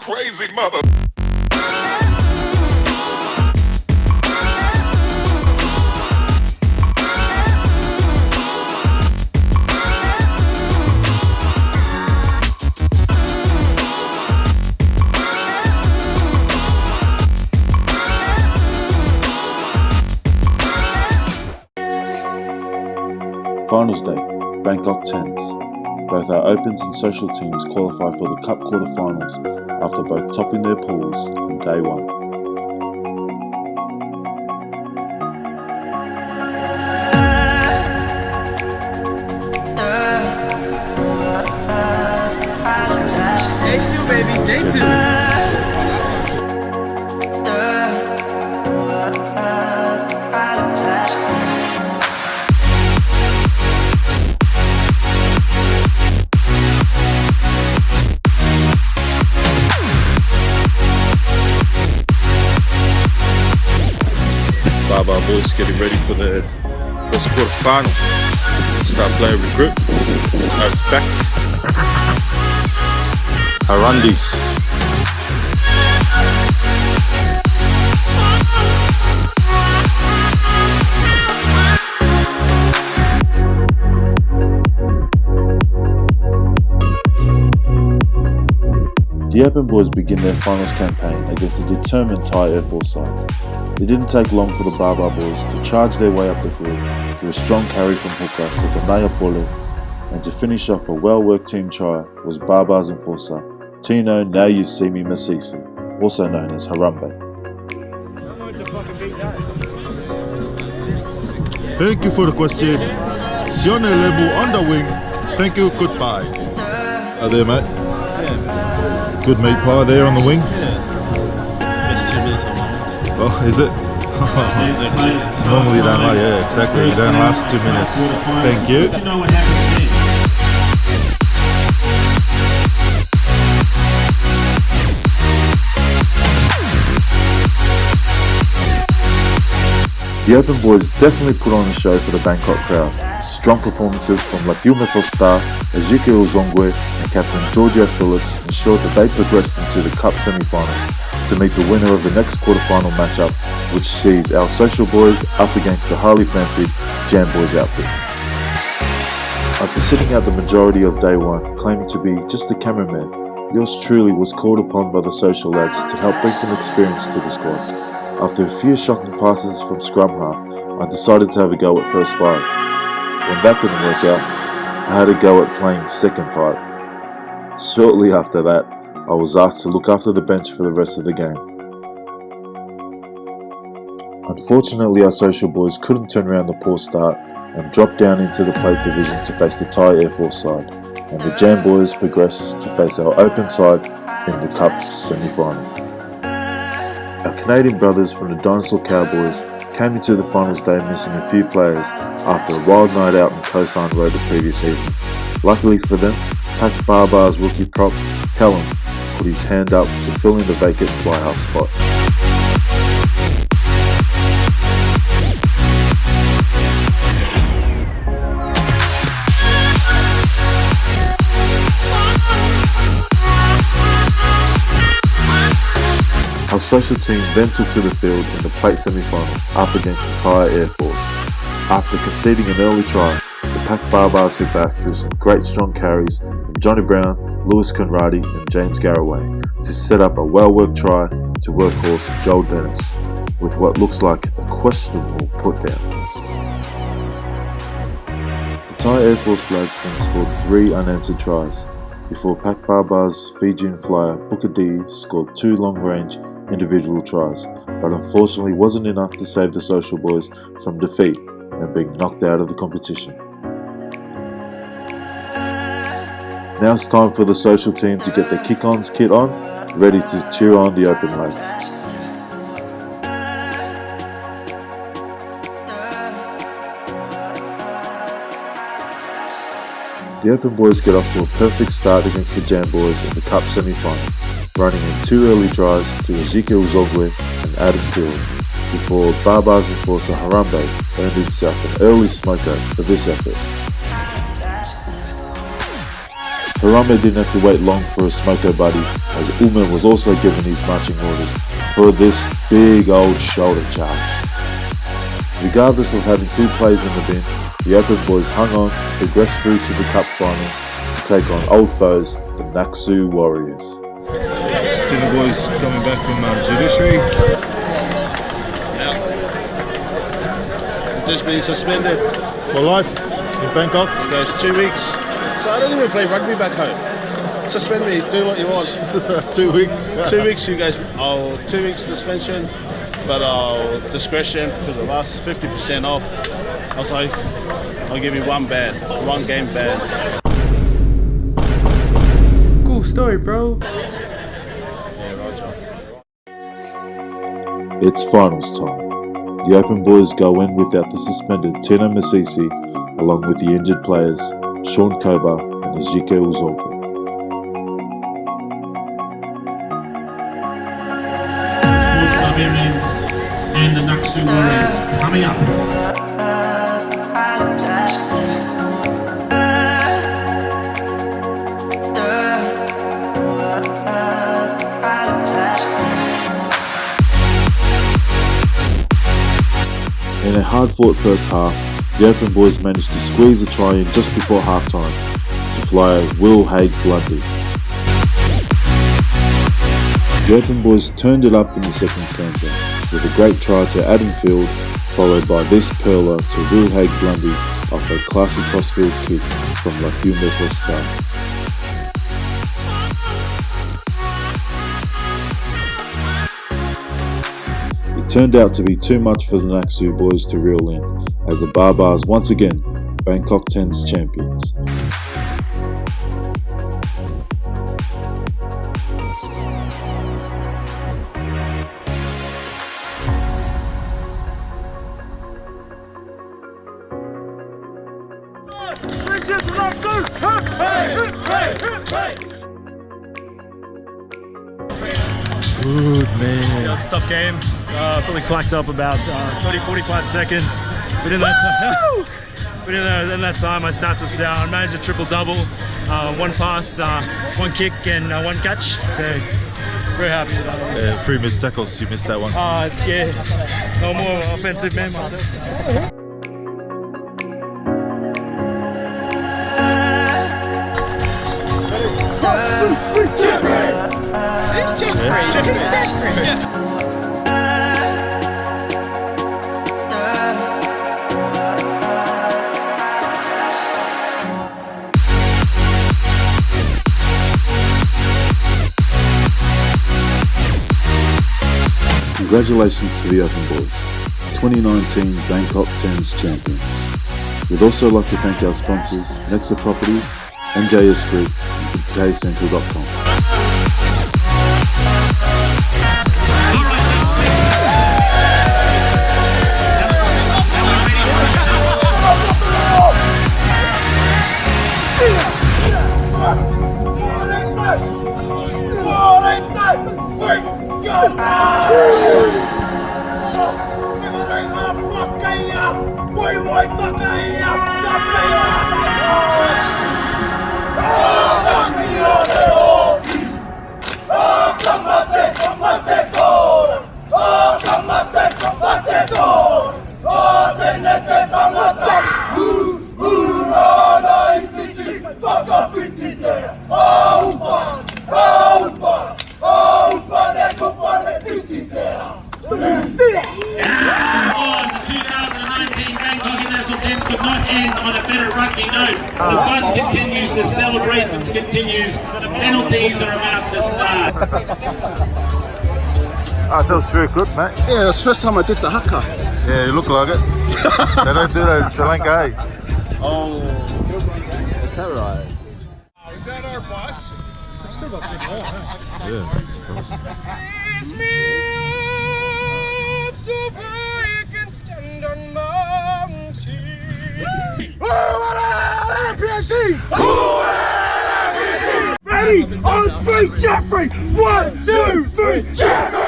crazy mother. Finals day, Bangkok 10s. Both our Opens and Social teams qualify for the Cup quarterfinals after both topping their pools on day one. Day 2, baby, day 2. BaaBaas boys getting ready for the first quarter final. Start playing with group. It's back. Harundis. The Open boys begin their finals campaign against a determined Thai Airforce side. It didn't take long for the BaaBaas boys to charge their way up the field through a strong carry from hooker Sekanaya Pole, and to finish off a well-worked team try was BaaBaas enforcer Tino Now You See Me Masisi, also known as Harambe. Thank you for the question. Sione Lebu on the wing. Thank you, goodbye. Oh there mate. Good meat pie there on the wing. Oh, is it? Normally you don't like, yeah, exactly. You don't last 2 minutes. Thank you. The Open boys definitely put on a show for the Bangkok crowd. Strong performances from Latiume Foster, Ezekiel Zongwe and captain Giorgio Phillips ensured that they progressed into the Cup semi-finals to meet the winner of the next quarter-final matchup, which sees our Social boys up against the highly fancied Jam Boys outfit. After sitting out the majority of day one, claiming to be just a cameraman, yours truly was called upon by the Social lads to help bring some experience to the squad. After a few shocking passes from scrum half, I decided to have a go at first five. When that didn't work out, I had a go at playing second five. Shortly after that, I was asked to look after the bench for the rest of the game. Unfortunately, our Social boys couldn't turn around the poor start and dropped down into the plate division to face the Thai Airforce side, and the Jam boys progressed to face our Open side in the Cup semi-final. Our Canadian brothers from the Dinosaur Cowboys came into the finals day missing a few players after a wild night out on Koh San Road the previous evening. Luckily for them, PAC BaaBaas rookie prop Callum put his hand up to fill in the vacant fly-half spot. Our Social team then took to the field in the plate semi-final up against the Thai Airforce. After conceding an early try, the PAC BaaBaas hit back through some great strong carries from Johnny Brown, Lewis Conradi and James Garraway to set up a well-worked try to workhorse Joel Dennis with what looks like a questionable put-down. The Thai Airforce lads then scored 3 unanswered tries before PAC BaaBaas Fijian flyer Booker D scored 2 long-range individual tries, but unfortunately wasn't enough to save the Social boys from defeat and being knocked out of the competition. Now it's time for the Social team to get their kick-ons kit on, ready to cheer on the Open lads. The Open boys get off to a perfect start against the Jam boys in the Cup semi-final, running in 2 early tries to Ezekiel Zogwe and Adam Field, before BaaBaas enforcer Harambe earned himself an early smoker for this effort. Harame didn't have to wait long for a smoko buddy, as Ume was also given his marching orders for this big old shoulder charge. Regardless of having two players in the bin, the Open boys hung on to progress through to the cup final to take on old foes, the Naksu Warriors. See the boys coming back from judiciary. Just been suspended. For life in Bangkok. He goes 2 weeks. So I don't even play rugby back home. Suspend me, do what you want. 2 weeks. 2 weeks, you guys. 2 weeks suspension, but discretion because of us, 50% off. I was like, I'll give you one game ban. Cool story, bro. It's finals time. The Open boys go in without the suspended Tino Masisi, along with the injured players Sean Koba and Ejike Uzongo. Barbarians and the Naksu Warriors coming up. In a hard-fought first half, the Open boys managed to squeeze a try in just before halftime to fly Will Haig Blundy. The Open boys turned it up in the second stanza with a great try to Adam Field, followed by this perler to Will Haig Blundy off a classy crossfield kick from Haedhunter for start. It turned out to be too much for the Naksu boys to reel in, as the BaaBaas once again Bangkok 10's champions. Good man. Yeah, it's a tough game. Probably clacked up about 30-45 seconds. But in that time, I started us down. Managed a triple-double, one pass, one kick, and one catch. So very happy with that. 3 missed tackles, you missed that one. Yeah, no more offensive man myself. Congratulations to the Open boys, 2019 Bangkok 10's champions. We'd also like to thank our sponsors, Nexa Properties, NJS Group, and KitayCentral.com. The fun continues, the celebrations continues, the penalties are about to start. That was very good, mate. Yeah, it's the first time I did the haka. Yeah, you look like it. They don't do that in Sri Lanka, eh? Oh, is that right? Is that our bus? It's still got big hole, huh? Yeah, it's surprising. Ready? On 3, Jeffrey! 1, 2, 3, Jeffrey!